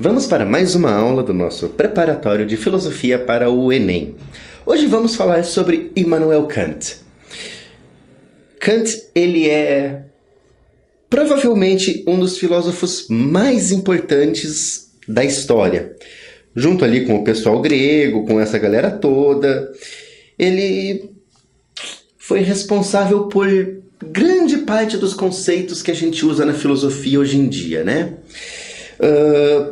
Vamos para mais uma aula do nosso preparatório de filosofia para o Enem. Hoje vamos falar sobre Immanuel Kant. Kant, ele é provavelmente um dos filósofos mais importantes da história. Junto ali com o pessoal grego, com essa galera toda, ele foi responsável por grande parte dos conceitos que a gente usa na filosofia hoje em dia, né?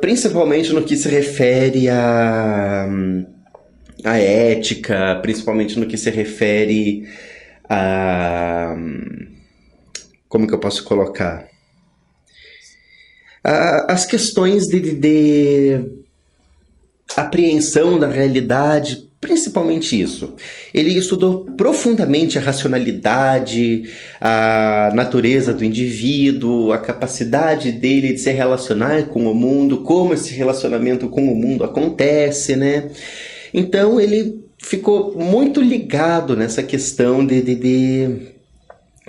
Principalmente no que se refere à ética, principalmente no que se refere a... Como que eu posso colocar? As questões de apreensão da realidade, principalmente isso. Ele estudou profundamente a racionalidade, a natureza do indivíduo, a capacidade dele de se relacionar com o mundo, como esse relacionamento com o mundo acontece, né? Então ele ficou muito ligado nessa questão de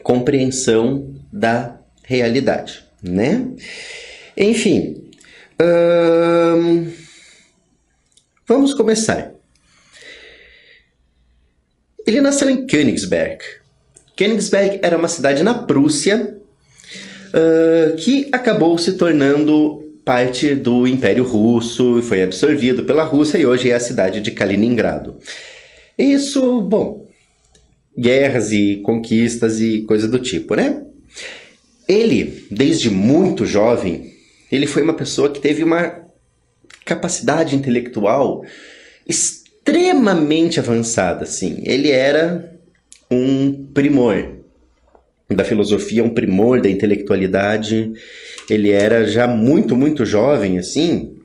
compreensão da realidade, né? Enfim, vamos começar. Ele nasceu em Königsberg. Königsberg era uma cidade na Prússia que acabou se tornando parte do Império Russo, foi absorvido pela Rússia e hoje é a cidade de Kaliningrado. Isso, bom, guerras e conquistas e coisa do tipo, né? Ele, desde muito jovem, ele foi uma pessoa que teve uma capacidade intelectual extremamente avançada, assim. Ele era um primor da filosofia, um primor da intelectualidade. Ele era já muito jovem, assim.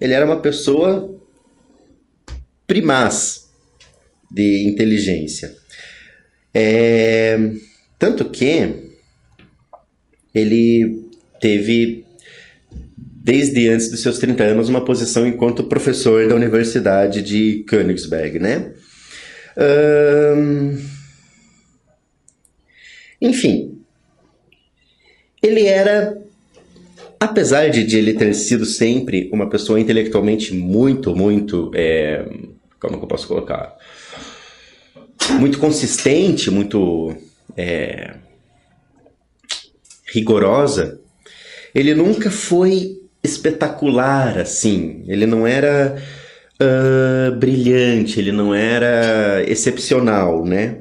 Ele era uma pessoa primaz de inteligência. Tanto que ele teve, desde antes dos seus 30 anos, uma posição enquanto professor da Universidade de Königsberg, né? Enfim, ele era, apesar de ele ter sido sempre uma pessoa intelectualmente muito, como que eu posso colocar? Muito consistente, muito rigorosa, ele nunca foi espetacular, assim. Ele não era brilhante, ele não era excepcional, né?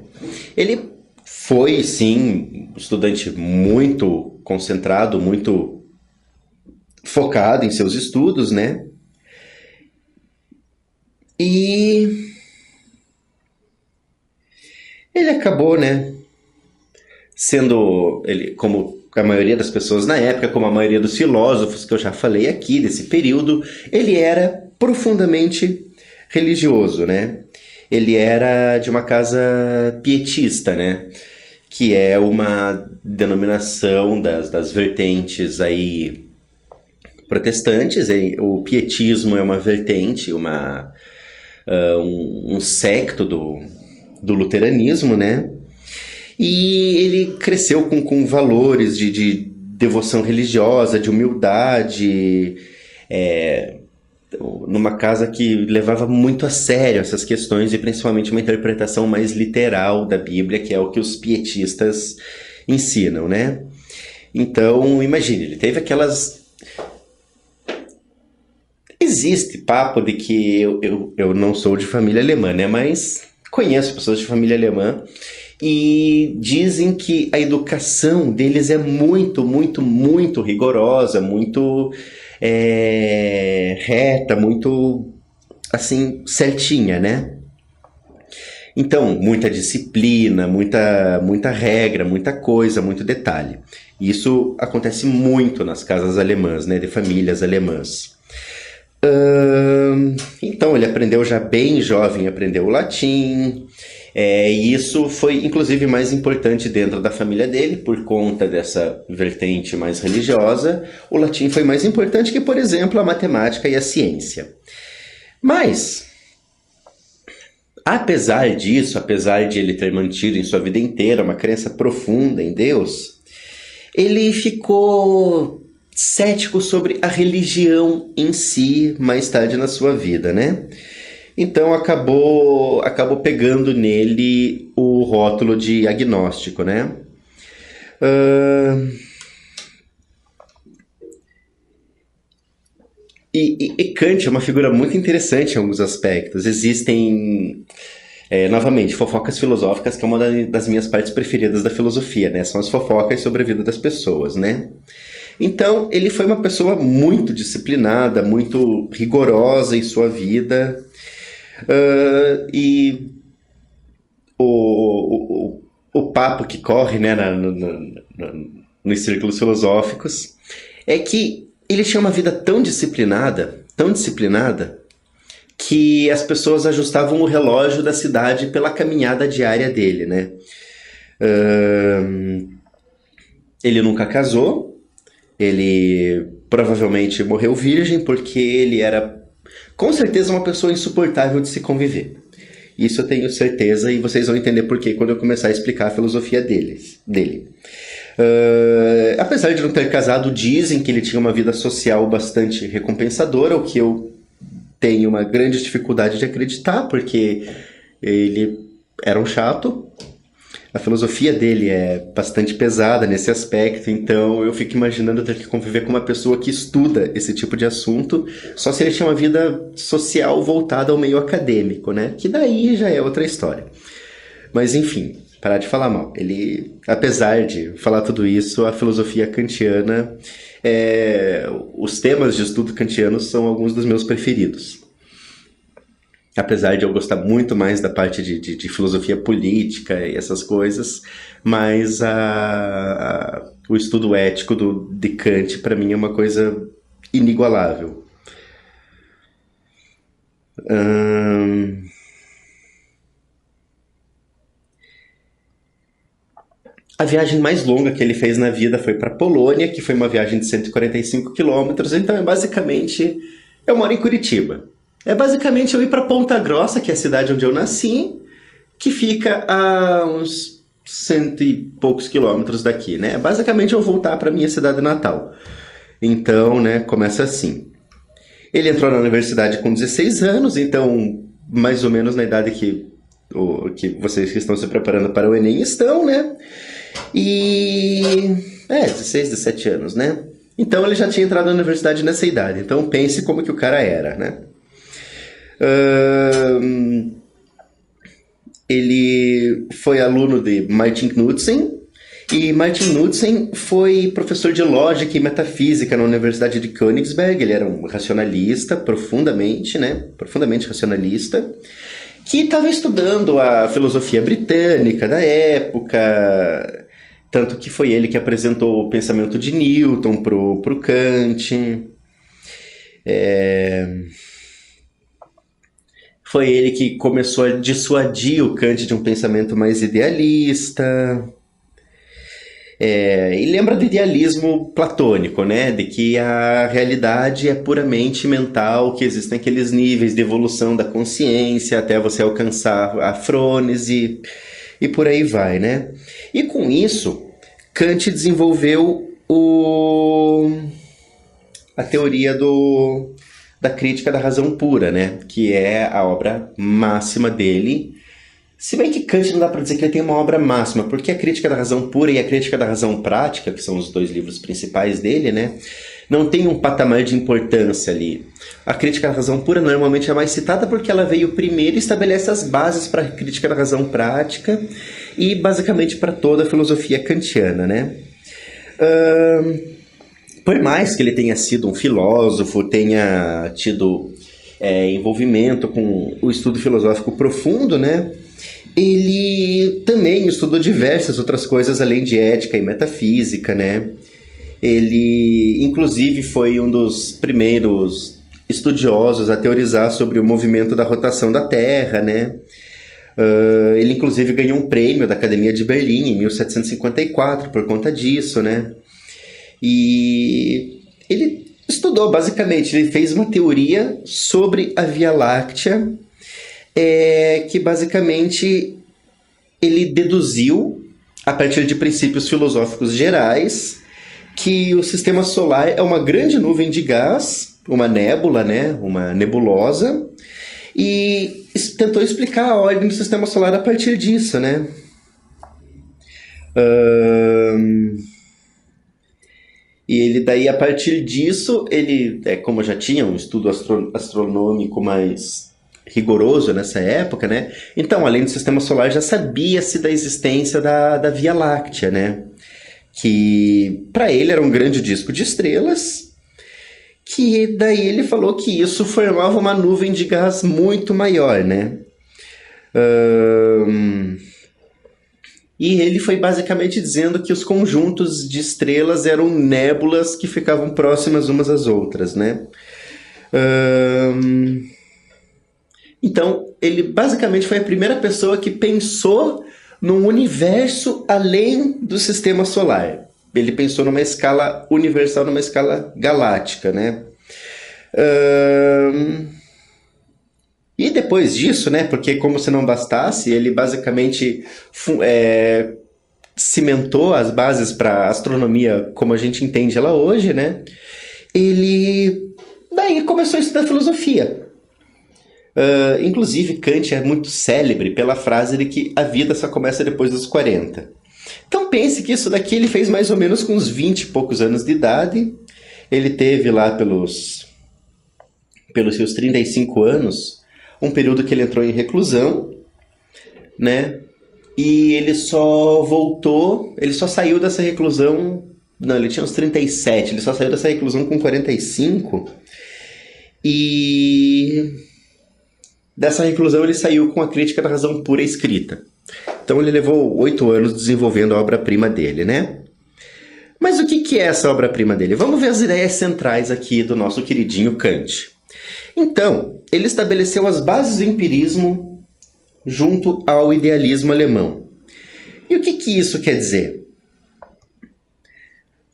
Ele foi, sim, um estudante muito concentrado, muito focado em seus estudos, né? E ele acabou, né, sendo, como a maioria das pessoas na época, como a maioria dos filósofos que eu já falei aqui desse período, ele era profundamente religioso, né? Ele era de uma casa pietista, né? Que é uma denominação das vertentes aí protestantes. O pietismo é uma vertente, um secto do luteranismo, né? E ele cresceu com valores de devoção religiosa, de humildade, numa casa que levava muito a sério essas questões e principalmente uma interpretação mais literal da Bíblia, que é o que os pietistas ensinam, né? Então, imagine, ele teve aquelas... Existe papo de que eu não sou de família alemã, né? Mas conheço pessoas de família alemã e dizem que a educação deles é muito rigorosa, muito reta, muito, assim, certinha, né? Então, muita disciplina, muita regra, muita coisa, muito detalhe. Isso acontece muito nas casas alemãs, né? De famílias alemãs. Então, ele aprendeu já bem jovem, aprendeu o latim, e isso foi, inclusive, mais importante dentro da família dele, por conta dessa vertente mais religiosa. O latim foi mais importante que, por exemplo, a matemática e a ciência. Mas, apesar disso, apesar de ele ter mantido em sua vida inteira uma crença profunda em Deus, ele ficou cético sobre a religião em si mais tarde na sua vida, né? Então acabou pegando nele o rótulo de agnóstico, né? Ahn, e Kant é uma figura muito interessante em alguns aspectos. Existem, novamente, fofocas filosóficas, que é uma das minhas partes preferidas da filosofia, né? São as fofocas sobre a vida das pessoas, né? Então, ele foi uma pessoa muito disciplinada, muito rigorosa em sua vida. E o papo que corre, né, nos círculos filosóficos é que ele tinha uma vida tão disciplinada, que as pessoas ajustavam o relógio da cidade pela caminhada diária dele, né? Ele nunca casou, ele provavelmente morreu virgem porque ele era, com certeza, uma pessoa insuportável de se conviver. Isso eu tenho certeza e vocês vão entender por quê quando eu começar a explicar a filosofia dele. Apesar de não ter casado, dizem que ele tinha uma vida social bastante recompensadora, o que eu tenho uma grande dificuldade de acreditar, porque ele era um chato. A filosofia dele é bastante pesada nesse aspecto, então eu fico imaginando ter que conviver com uma pessoa que estuda esse tipo de assunto, só se ele tinha uma vida social voltada ao meio acadêmico, né? Que daí já é outra história. Mas enfim, parar de falar mal. Ele, apesar de falar tudo isso, a filosofia kantiana, os temas de estudo kantianos são alguns dos meus preferidos. Apesar de eu gostar muito mais da parte de filosofia política e essas coisas, mas o estudo ético de Kant, para mim, é uma coisa inigualável. A viagem mais longa que ele fez na vida foi para Polônia, que foi uma viagem de 145 quilômetros, então basicamente, eu moro em Curitiba. É basicamente eu ir para Ponta Grossa, que é a cidade onde eu nasci, que fica a uns cento e poucos quilômetros daqui, né? Basicamente eu voltar para minha cidade natal. Então, né, começa assim. Ele entrou na universidade com 16 anos, então mais ou menos na idade que vocês que estão se preparando para o Enem estão, né? E 16, 17 anos, né? Então ele já tinha entrado na universidade nessa idade. Então pense como que o cara era, né? Ele foi aluno de Martin Knudsen, e Martin Knudsen foi professor de lógica e metafísica na Universidade de Königsberg. Ele era um racionalista, profundamente racionalista, que estava estudando a filosofia britânica da época, tanto que foi ele que apresentou o pensamento de Newton pro Kant. Foi ele que começou a dissuadir o Kant de um pensamento mais idealista. E lembra do idealismo platônico, né? De que a realidade é puramente mental, que existem aqueles níveis de evolução da consciência até você alcançar a frônese e por aí vai, né? E com isso, Kant desenvolveu a teoria da crítica da razão pura, né? Que é a obra máxima dele. Se bem que Kant não dá para dizer que ele tem uma obra máxima, porque a crítica da razão pura e a crítica da razão prática, que são os dois livros principais dele, né? Não tem um patamar de importância ali. A crítica da razão pura normalmente é mais citada porque ela veio primeiro e estabelece as bases para a crítica da razão prática e basicamente para toda a filosofia kantiana, né? Por mais que ele tenha sido um filósofo, tenha tido envolvimento com o estudo filosófico profundo, né? Ele também estudou diversas outras coisas além de ética e metafísica, né? Ele, inclusive, foi um dos primeiros estudiosos a teorizar sobre o movimento da rotação da Terra, né? Ele, inclusive, ganhou um prêmio da Academia de Berlim em 1754 por conta disso, né? E ele estudou, basicamente, ele fez uma teoria sobre a Via Láctea, que basicamente ele deduziu, a partir de princípios filosóficos gerais, que o sistema solar é uma grande nuvem de gás, uma nébula, né? Uma nebulosa, e tentou explicar a ordem do sistema solar a partir disso, né? E ele daí, a partir disso, ele, como já tinha um estudo astronômico mais rigoroso nessa época, né? Então, além do sistema solar, já sabia-se da existência da Via Láctea, né? Que para ele era um grande disco de estrelas, que daí ele falou que isso formava uma nuvem de gás muito maior, né? E ele foi basicamente dizendo que os conjuntos de estrelas eram nébulas que ficavam próximas umas às outras, né? Então, ele basicamente foi a primeira pessoa que pensou num universo além do sistema solar. Ele pensou numa escala universal, numa escala galáctica, né? E depois disso, né? Porque como se não bastasse, ele basicamente cimentou as bases para a astronomia como a gente entende ela hoje, né? Ele daí começou a estudar filosofia. Inclusive, Kant é muito célebre pela frase de que a vida só começa depois dos 40. Então pense que isso daqui ele fez mais ou menos com uns 20 e poucos anos de idade. Ele teve lá pelos seus 35 anos, um período que ele entrou em reclusão, né? E ele só saiu dessa reclusão, não, ele tinha uns 37, ele só saiu dessa reclusão com 45, e dessa reclusão ele saiu com a Crítica da Razão Pura escrita. Então ele levou 8 anos desenvolvendo a obra-prima dele, né? Mas o que é essa obra-prima dele? Vamos ver as ideias centrais aqui do nosso queridinho Kant. Então, ele estabeleceu as bases do empirismo junto ao idealismo alemão. E o que isso quer dizer?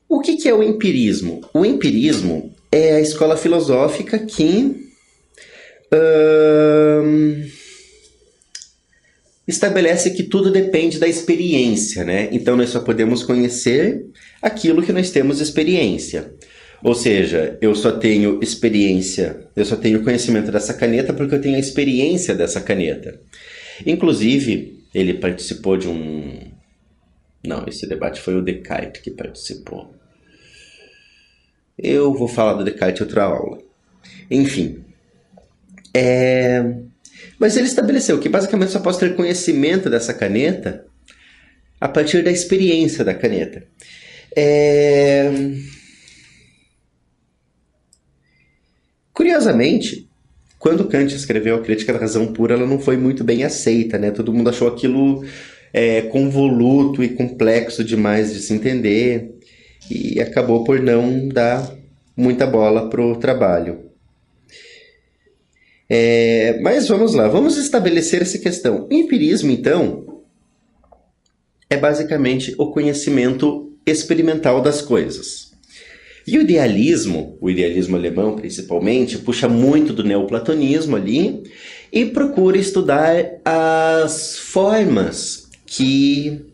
O que é o empirismo? O empirismo é a escola filosófica que estabelece que tudo depende da experiência, né? Então nós só podemos conhecer aquilo que nós temos experiência. Ou seja, eu só tenho experiência, eu só tenho conhecimento dessa caneta porque eu tenho a experiência dessa caneta. Inclusive, ele participou de um... Não, esse debate foi o Descartes que participou. Eu vou falar do Descartes em outra aula. Enfim. Mas ele estabeleceu que basicamente só posso ter conhecimento dessa caneta a partir da experiência da caneta. Curiosamente, quando Kant escreveu a Crítica da Razão Pura, ela não foi muito bem aceita, né? Todo mundo achou aquilo convoluto e complexo demais de se entender e acabou por não dar muita bola pro trabalho. Mas vamos lá, vamos estabelecer essa questão. O empirismo, então, é basicamente o conhecimento experimental das coisas. E o idealismo alemão principalmente, puxa muito do neoplatonismo ali e procura estudar as formas que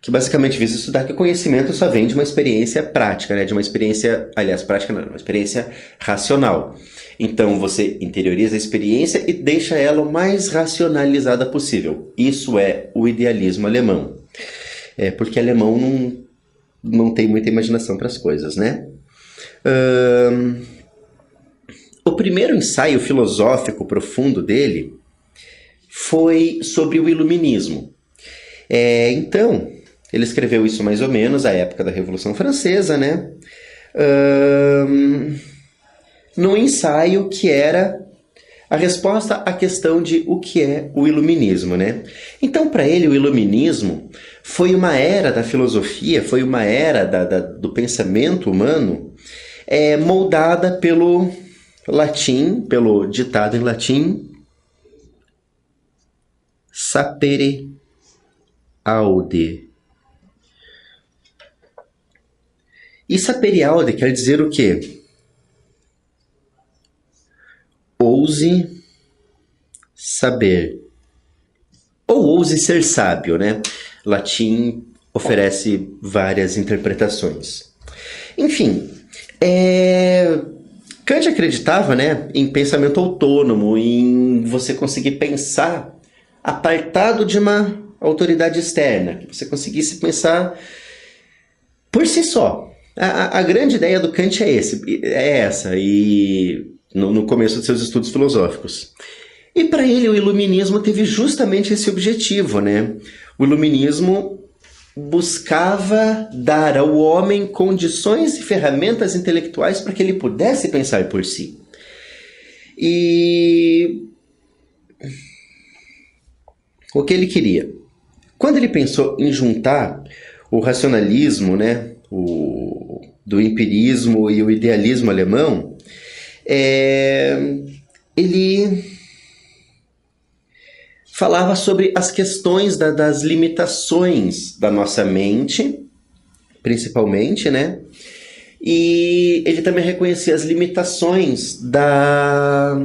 que basicamente visa estudar que o conhecimento só vem de uma experiência prática, né? De uma experiência, aliás, prática não, uma experiência racional. Então você interioriza a experiência e deixa ela o mais racionalizada possível. Isso é o idealismo alemão. Porque alemão não tem muita imaginação para as coisas, né? O primeiro ensaio filosófico profundo dele foi sobre o iluminismo. Então, ele escreveu isso mais ou menos à época da Revolução Francesa, né? Num ensaio que era a resposta à questão de o que é o iluminismo, né? Então, para ele, o iluminismo foi uma era da filosofia, foi uma era do pensamento humano moldada pelo latim, pelo ditado em latim, sapere aude. E sapere aude quer dizer o quê? Ouse saber. Ou ouse ser sábio, né? latim oferece várias interpretações. Enfim, Kant acreditava, né, em pensamento autônomo, em você conseguir pensar apartado de uma autoridade externa, que você conseguisse pensar por si só. A grande ideia do Kant é essa, e no começo de seus estudos filosóficos. E para ele o iluminismo teve justamente esse objetivo, né? O iluminismo buscava dar ao homem condições e ferramentas intelectuais para que ele pudesse pensar por si. E o que ele queria? Quando ele pensou em juntar o racionalismo, né, do empirismo e o idealismo alemão, ele falava sobre as questões das limitações da nossa mente, principalmente, né? E ele também reconhecia as limitações da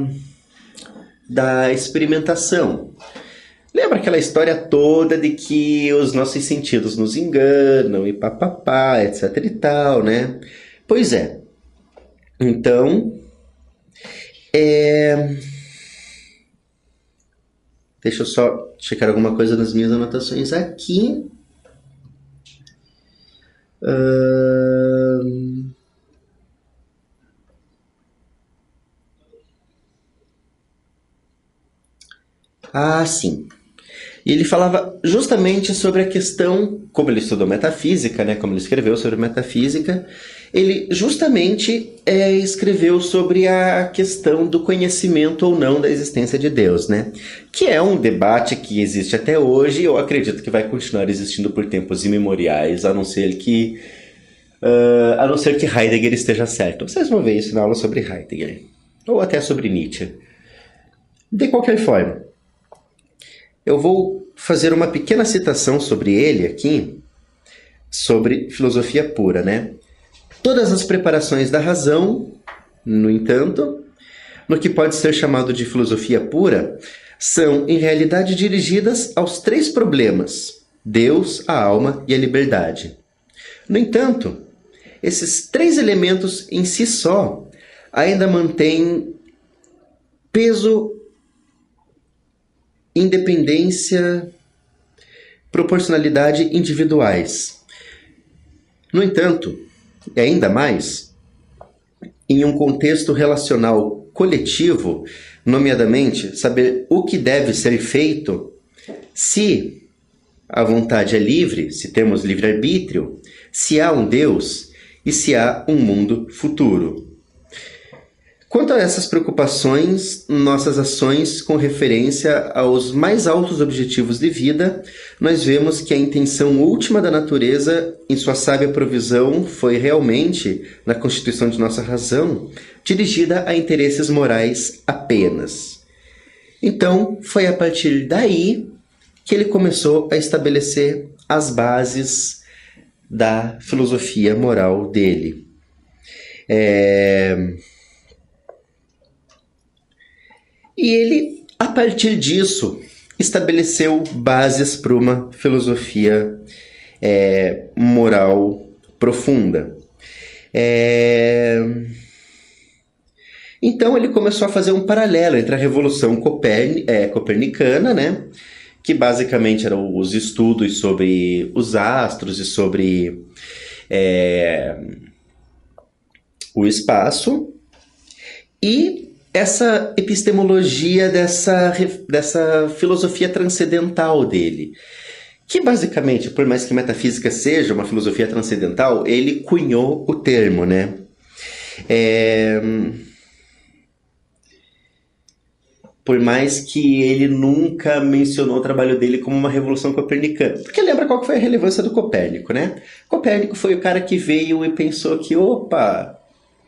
experimentação. Lembra aquela história toda de que os nossos sentidos nos enganam e papapá, etc e tal, né? Pois é. Então, deixa eu só checar alguma coisa nas minhas anotações aqui. Sim. E ele falava justamente sobre a questão, como ele estudou metafísica, né, como ele escreveu sobre metafísica, ele justamente escreveu sobre a questão do conhecimento ou não da existência de Deus, né? Que é um debate que existe até hoje e eu acredito que vai continuar existindo por tempos imemoriais, a não ser que Heidegger esteja certo. Vocês vão ver isso na aula sobre Heidegger, ou até sobre Nietzsche. De qualquer forma, eu vou fazer uma pequena citação sobre ele aqui, sobre filosofia pura, né? Todas as preparações da razão, no entanto, no que pode ser chamado de filosofia pura, são, em realidade, dirigidas aos 3 problemas: Deus, a alma e a liberdade. No entanto, esses 3 elementos em si só ainda mantêm peso, independência, proporcionalidade individuais. No entanto, e ainda mais, em um contexto relacional coletivo, nomeadamente saber o que deve ser feito, se a vontade é livre, se temos livre-arbítrio, se há um Deus e se há um mundo futuro. Quanto a essas preocupações, nossas ações com referência aos mais altos objetivos de vida, nós vemos que a intenção última da natureza, em sua sábia provisão, foi realmente, na constituição de nossa razão, dirigida a interesses morais apenas. Então, foi a partir daí que ele começou a estabelecer as bases da filosofia moral dele. E ele, a partir disso, estabeleceu bases para uma filosofia moral profunda. Então ele começou a fazer um paralelo entre a Revolução Copernicana, né, que basicamente eram os estudos sobre os astros e sobre o espaço, e essa epistemologia dessa filosofia transcendental dele, que basicamente, por mais que metafísica seja uma filosofia transcendental, ele cunhou o termo, né? Por mais que ele nunca mencionou o trabalho dele como uma revolução copernicana. Porque lembra qual que foi a relevância do Copérnico, né? Copérnico foi o cara que veio e pensou que, opa,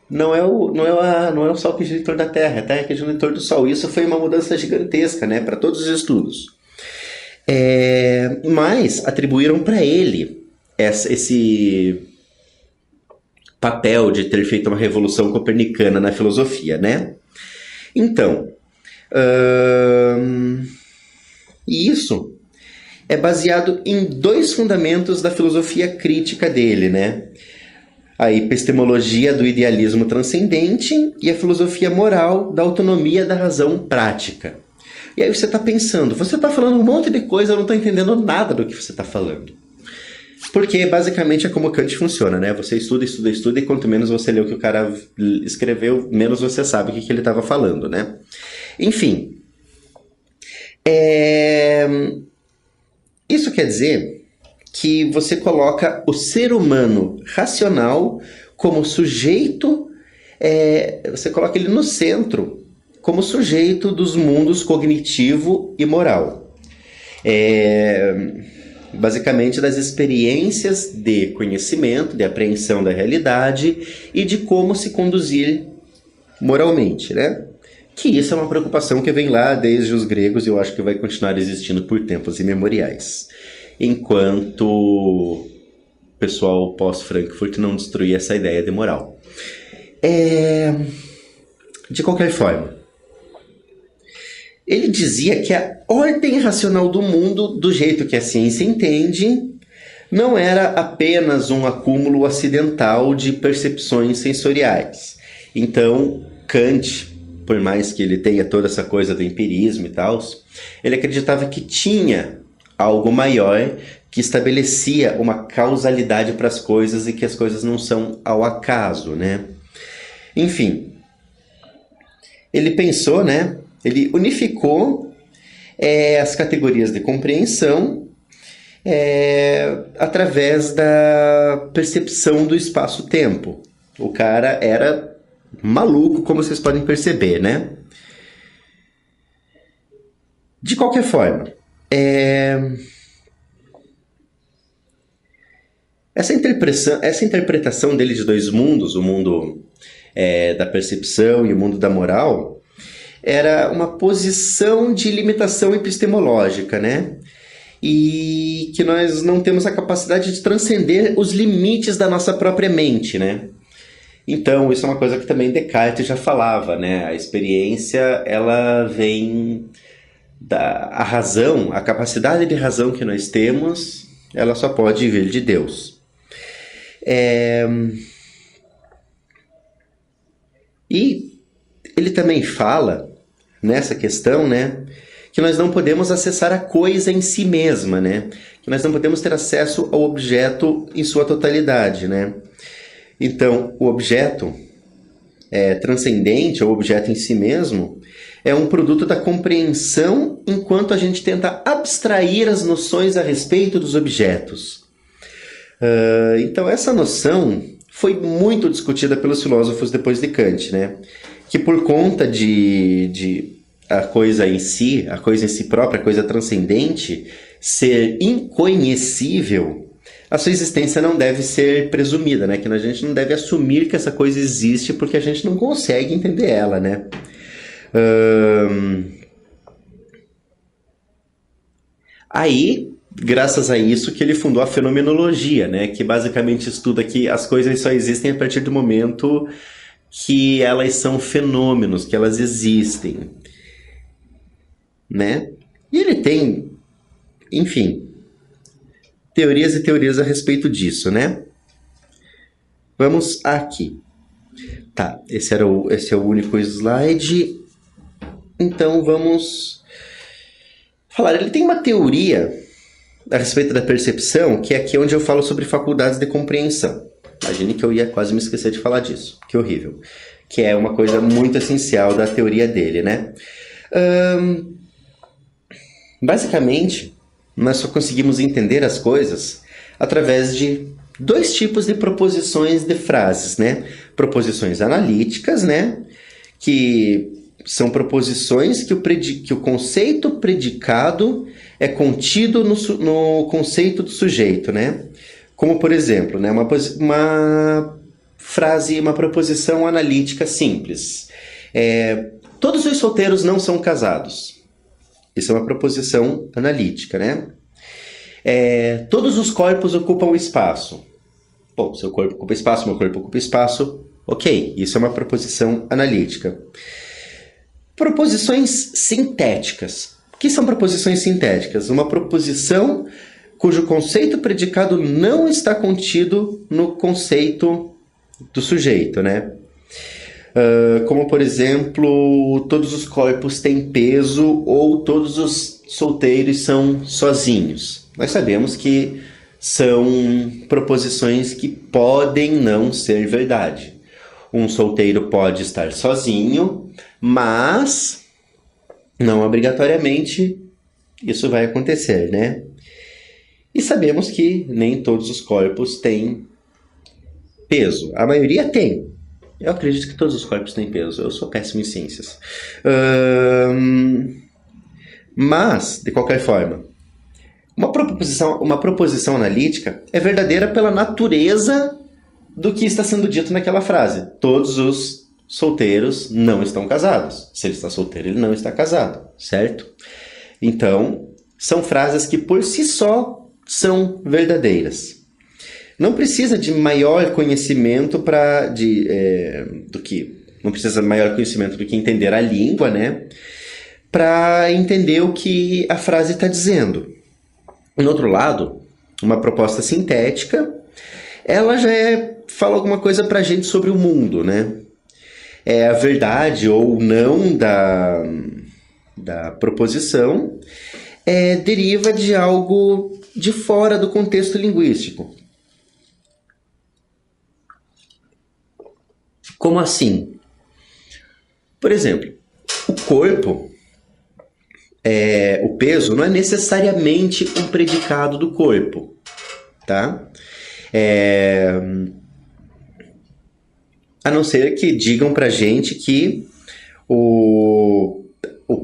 não é o Sol que gira em torno da Terra, a Terra que gira em torno do Sol. Isso foi uma mudança gigantesca, né, para todos os estudos. Mas atribuíram para ele esse papel de ter feito uma revolução copernicana na filosofia, né? Então, isso é baseado em dois fundamentos da filosofia crítica dele, né? A epistemologia do idealismo transcendente e a filosofia moral da autonomia da razão prática. E aí você está pensando, você está falando um monte de coisa, eu não estou entendendo nada do que você está falando. Porque basicamente é como Kant funciona, né? Você estuda, estuda, estuda, e quanto menos você lê o que o cara escreveu, menos você sabe o que ele estava falando, né? Enfim. Isso quer dizer que você coloca o ser humano racional como sujeito, você coloca ele no centro, como sujeito dos mundos cognitivo e moral. Basicamente das experiências de conhecimento, de apreensão da realidade e de como se conduzir moralmente, né? Que isso é uma preocupação que vem lá desde os gregos e eu acho que vai continuar existindo por tempos imemoriais. Enquanto o pessoal pós-Frankfurt não destruir essa ideia de moral. De qualquer forma, ele dizia que a ordem racional do mundo, do jeito que a ciência entende, não era apenas um acúmulo acidental de percepções sensoriais. Então, Kant, por mais que ele tenha toda essa coisa do empirismo e tal, ele acreditava que tinha algo maior que estabelecia uma causalidade para as coisas e que as coisas não são ao acaso, né? Enfim, ele pensou, né? Ele unificou as categorias de compreensão através da percepção do espaço-tempo. O cara era maluco, como vocês podem perceber, né? De qualquer forma, essa interpretação dele de dois mundos, o mundo da percepção e o mundo da moral, era uma posição de limitação epistemológica, né? E que nós não temos a capacidade de transcender os limites da nossa própria mente, né? Então, isso é uma coisa que também Descartes já falava, né? A experiência, ela vem a razão, a capacidade de razão que nós temos, ela só pode vir de Deus. E ele também fala, nessa questão, né, que nós não podemos acessar a coisa em si mesma, né? Que nós não podemos ter acesso ao objeto em sua totalidade, né? Então, o objeto transcendente, ou objeto em si mesmo, é um produto da compreensão enquanto a gente tenta abstrair as noções a respeito dos objetos. Então, essa noção foi muito discutida pelos filósofos depois de Kant, né? Que por conta de a coisa em si própria, a coisa transcendente, ser inconhecível, a sua existência não deve ser presumida, né? Que a gente não deve assumir que essa coisa existe porque a gente não consegue entender ela, né? Aí, graças a isso, que ele fundou a fenomenologia, né? Que basicamente estuda que as coisas só existem a partir do momento que elas são fenômenos, que elas existem, né? E ele tem, enfim, teorias e teorias a respeito disso, né? Vamos aqui. Tá, esse é o único slide. Então vamos falar. Ele tem uma teoria a respeito da percepção, que é aqui onde eu falo sobre faculdades de compreensão. Imagine que eu ia quase me esquecer de falar disso. Que horrível. Que é uma coisa muito essencial da teoria dele, né? Basicamente, nós só conseguimos entender as coisas através de dois tipos de proposições de frases, né? Proposições analíticas, né? Que são proposições que o conceito predicado é contido no conceito do sujeito, né? Como, por exemplo, né, uma frase, uma proposição analítica simples. Todos os solteiros não são casados. Isso é uma proposição analítica, né? Todos os corpos ocupam espaço. Bom, seu corpo ocupa espaço, meu corpo ocupa espaço. Ok, isso é uma proposição analítica. Proposições sintéticas. O que são proposições sintéticas? Uma proposição cujo conceito predicado não está contido no conceito do sujeito, né? Como, por exemplo, todos os corpos têm peso ou todos os solteiros são sozinhos. Nós sabemos que são proposições que podem não ser verdade. Um solteiro pode estar sozinho, mas não obrigatoriamente isso vai acontecer, né? E sabemos que nem todos os corpos têm peso. A maioria tem. Eu acredito que todos os corpos têm peso. Eu sou péssimo em ciências. Mas, de qualquer forma, uma proposição analítica é verdadeira pela natureza do que está sendo dito naquela frase. Todos os solteiros não estão casados. Se ele está solteiro, ele não está casado, certo? Então, são frases que por si só são verdadeiras. Não precisa de maior conhecimento não precisa de maior conhecimento do que entender a língua, né? Para entender o que a frase está dizendo. No outro lado, uma proposta sintética, ela já fala alguma coisa para a gente sobre o mundo, né? É a verdade ou não da proposição deriva de algo de fora do contexto linguístico. Como assim? Por exemplo, o corpo, o peso, não é necessariamente um predicado do corpo, tá? A não ser que digam pra gente que o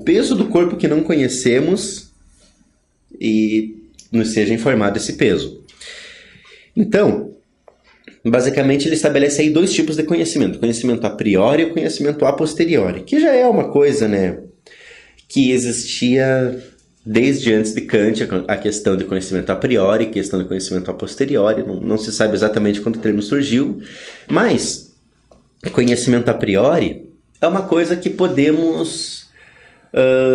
peso do corpo que não conhecemos e nos seja informado esse peso. Então, basicamente ele estabelece aí dois tipos de conhecimento. Conhecimento a priori e conhecimento a posteriori. Que já é uma coisa, né, que existia desde antes de Kant, a questão de conhecimento a priori, questão de conhecimento a posteriori. Não se sabe exatamente quando o termo surgiu. Mas conhecimento a priori é uma coisa que podemos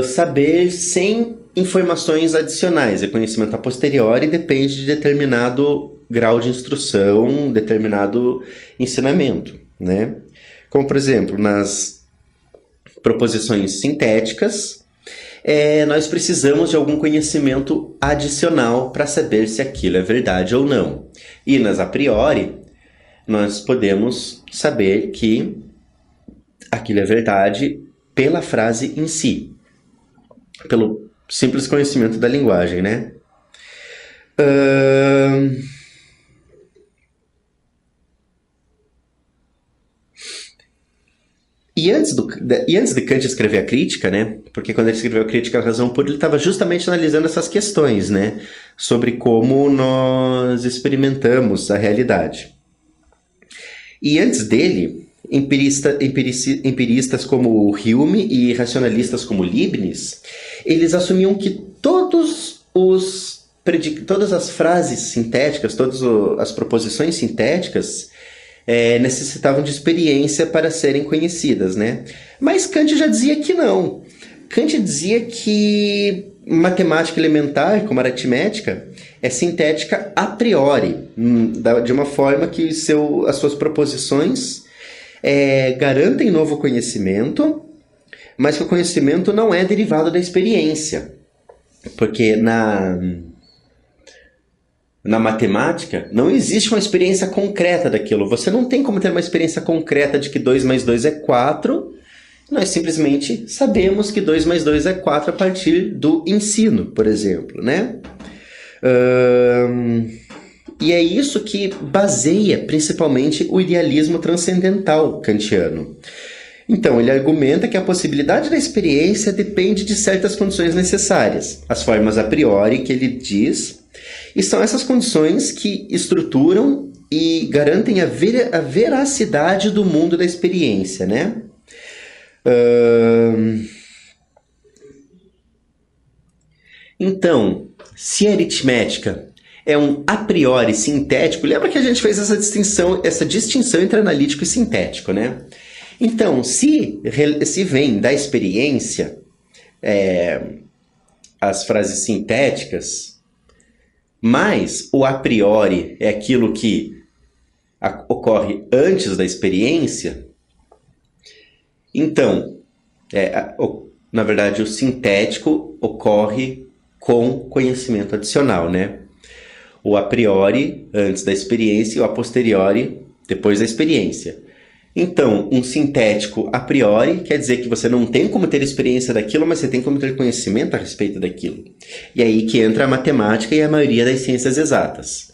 saber sem informações adicionais. E conhecimento a posteriori depende de determinado grau de instrução, determinado ensinamento, né? Como, por exemplo, nas proposições sintéticas, nós precisamos de algum conhecimento adicional para saber se aquilo é verdade ou não. E nas a priori, nós podemos saber que aquilo é verdade pela frase em si, pelo simples conhecimento da linguagem, né? E antes de Kant escrever a Crítica, né? Porque quando ele escreveu a Crítica à Razão Pura, ele estava justamente analisando essas questões, né? Sobre como nós experimentamos a realidade. E antes dele, empiristas como Hume e racionalistas como Leibniz, eles assumiam que todas as frases sintéticas, todas as proposições sintéticas necessitavam de experiência para serem conhecidas, né? Mas Kant já dizia que não. Kant dizia que matemática elementar, como aritmética, é sintética a priori, de uma forma que as suas proposições garantem novo conhecimento, mas que o conhecimento não é derivado da experiência. Porque na matemática, não existe uma experiência concreta daquilo. Você não tem como ter uma experiência concreta de que 2 mais 2 é 4. Nós simplesmente sabemos que 2 mais 2 é 4 a partir do ensino, por exemplo, né? E é isso que baseia principalmente o idealismo transcendental kantiano. Então, ele argumenta que a possibilidade da experiência depende de certas condições necessárias, as formas a priori que ele diz, e são essas condições que estruturam e garantem a veracidade do mundo da experiência, né? Então, se a aritmética é um a priori sintético, lembra que a gente fez essa distinção entre analítico e sintético, né? Então, se vem da experiência, as frases sintéticas, mas o a priori é aquilo que ocorre antes da experiência. Então, na verdade, o sintético ocorre com conhecimento adicional, né? O a priori antes da experiência e o a posteriori depois da experiência. Então, um sintético a priori quer dizer que você não tem como ter experiência daquilo, mas você tem como ter conhecimento a respeito daquilo. E aí que entra a matemática e a maioria das ciências exatas.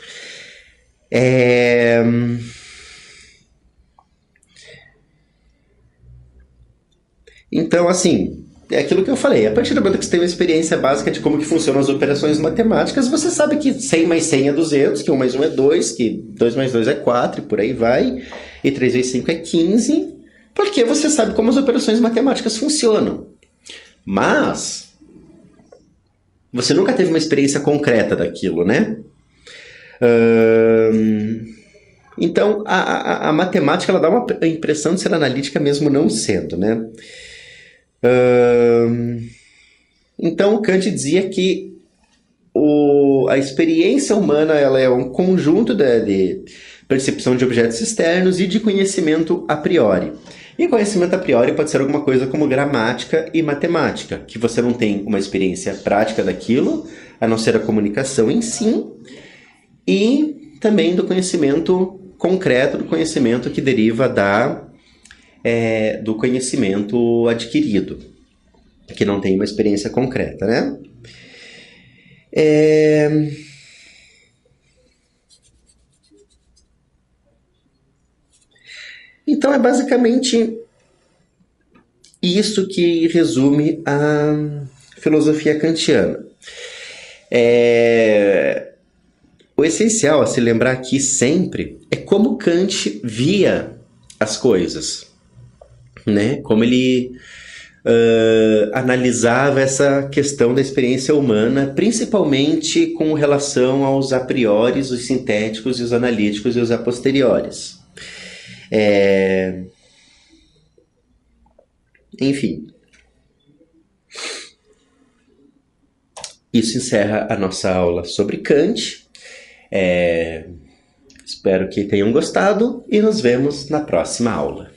Então, assim, é aquilo que eu falei. A partir do momento que você tem uma experiência básica de como que funcionam as operações matemáticas, você sabe que 100 mais 100 é 200, que 1 mais 1 é 2, que 2 mais 2 é 4, e por aí vai. E 3 vezes 5 é 15, porque você sabe como as operações matemáticas funcionam. Mas você nunca teve uma experiência concreta daquilo, né? Então, a matemática ela dá uma impressão de ser analítica mesmo não sendo, né? Então, Kant dizia que a experiência humana ela é um conjunto de percepção de objetos externos e de conhecimento a priori. E conhecimento a priori pode ser alguma coisa como gramática e matemática, que você não tem uma experiência prática daquilo, a não ser a comunicação em si, e também do conhecimento concreto, do conhecimento que deriva do conhecimento adquirido, que não tem uma experiência concreta, né? Então é basicamente isso que resume a filosofia kantiana. O essencial a se lembrar aqui sempre é como Kant via as coisas, né? Como ele analisava essa questão da experiência humana, principalmente com relação aos a priori, os sintéticos, os analíticos e os a posteriores. Enfim. Isso encerra a nossa aula sobre Kant. Espero que tenham gostado e nos vemos na próxima aula.